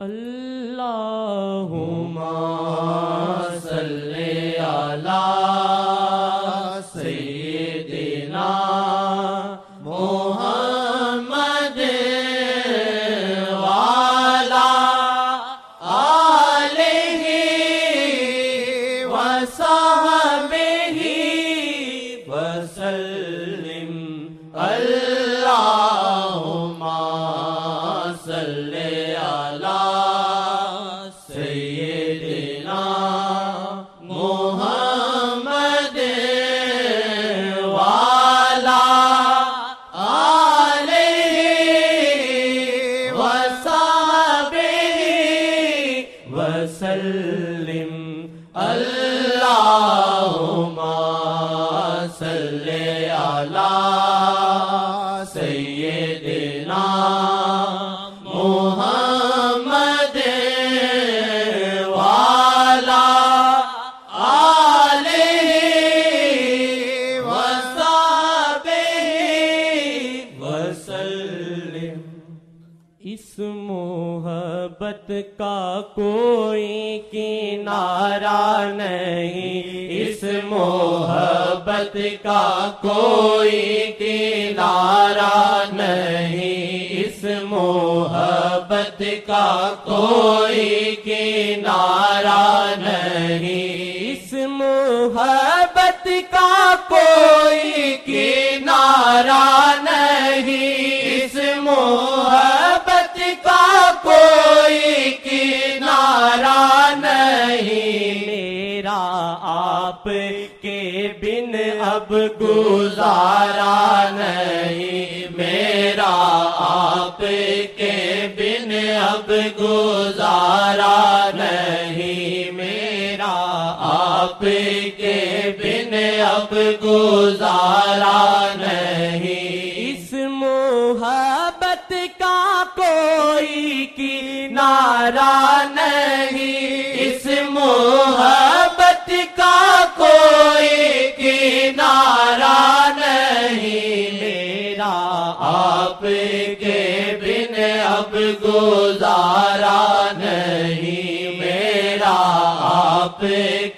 اللہم صلی علی سیدنا محمد وعلی آلہ وصحبہ وسلم اللہم صلی علی سیدنا محمد وعلی آلہ وصحبہ وسلم اللہم صلی علی سیدنا محمد وعلی آلہ وصحبہ وسلم۔ اس محبت کا کوئی کنارہ نہیں، اس محبت کا کوئی کنارہ نہیں، اس محبت کا کوئی کنارہ نہیں، اس محبت کا کوئی کنارہ نہیں، اس محبت کا کوئی کنارہ نہیں، میرا آپ کے بن اب گزارا نہیں، میرا آپ کے بن اب گزارا نہیں، میرا آپ کے بن اب گزارا نہیں، اس محبت کا کوئی کنارہ نہیں، اس محبت کا کوئی کنارہ نہیں، میرا آپ کے بن اب گزارا نہیں، میرا آپ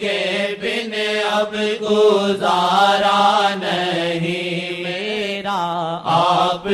کے بن اب گزارا نہیں، میرا آپ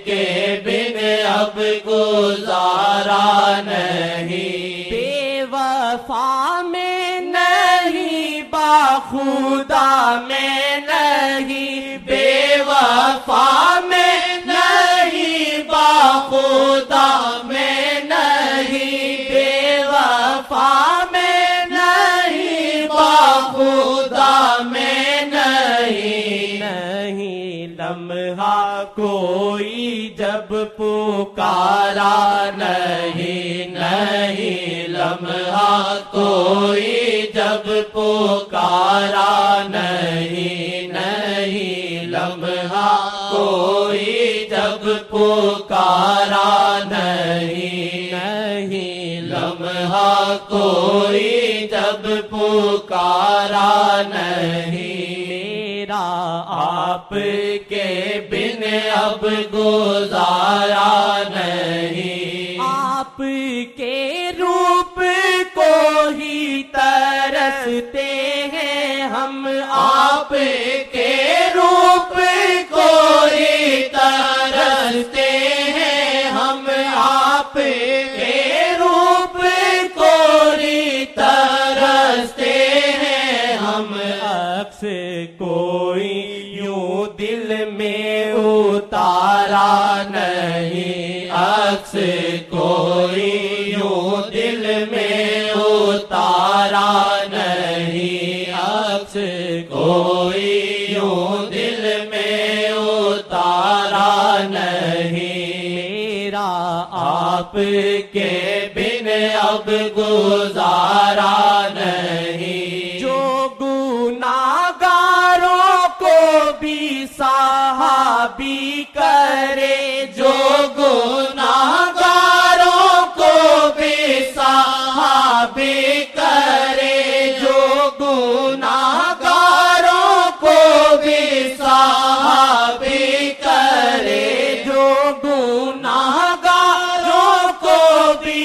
کے بن اب گزارا نہیں، بے وفا میں نہیں، باخدا میں نہیں، بے وفا میں نہیں، باخدا میں نہیں، بے وفا میں نہیں، باخدا میں نہیں، نہیں لمحہ کوئی جب پکارا نہیں، نہیں لمحہ کوئی جب پکارا نہیں، نہیں لمحہ کوئی جب پکارا نہیں، نہیں لمحہ کوئی جب پکارا نہیں، میرا آپ کے بن اب گزارا نہیں، آپ کے روپ کو ہی ترستے ہیں ہم، آپ کے روپ کو ہی ترستے ہیں ہم، آپ کے روپ کو ہی ترستے ہیں ہم، عکس کوئی یوں دل میں اتارا نہیں، عکس کوئی یوں دل میں اتارا نہیں، عکس کوئی یوں دل میں اتارا نہیں، میرا آپ کے بن اب گزارا نہیں، جو گناہگاروں کو بھی صحابی کرے، جو گناہگاروں کو بھی صحابی کرے، جو گناہگاروں کو بھی صحابی کرے، جو گناہگاروں کو بھی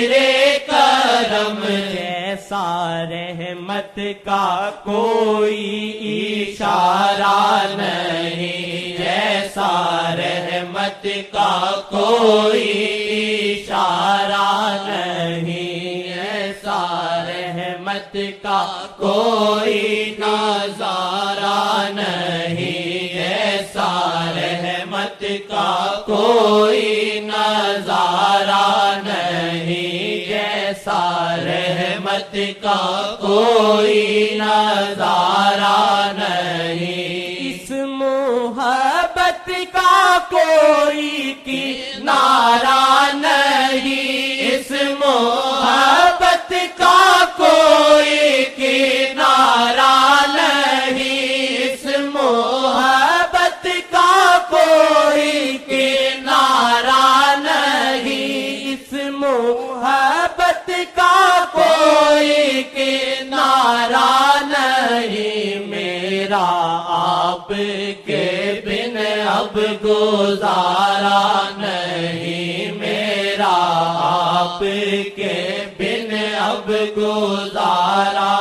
تیرے کرم جیسا رحمت کا کوئی اشارہ نہیں، جیسا رحمت کا کوئی اشارہ نہیں، ایسا رحمت کا کوئی نظارہ نہیں، ایسا رحمت کا کوئی نظارہ نہیں، جیسا رحمت کا کوئی نظارہ نہیں، اس محبت کا کوئی کنارہ نہیں، اس محبت کا کوئی کنارہ نہیں، اس محبت کا کوئی کنارہ نہیں، اس محبت کا کوئی کنارہ نہیں، میرا آپ کے بن اب گزارا نہیں، میرا آپ کے بن اب گزارا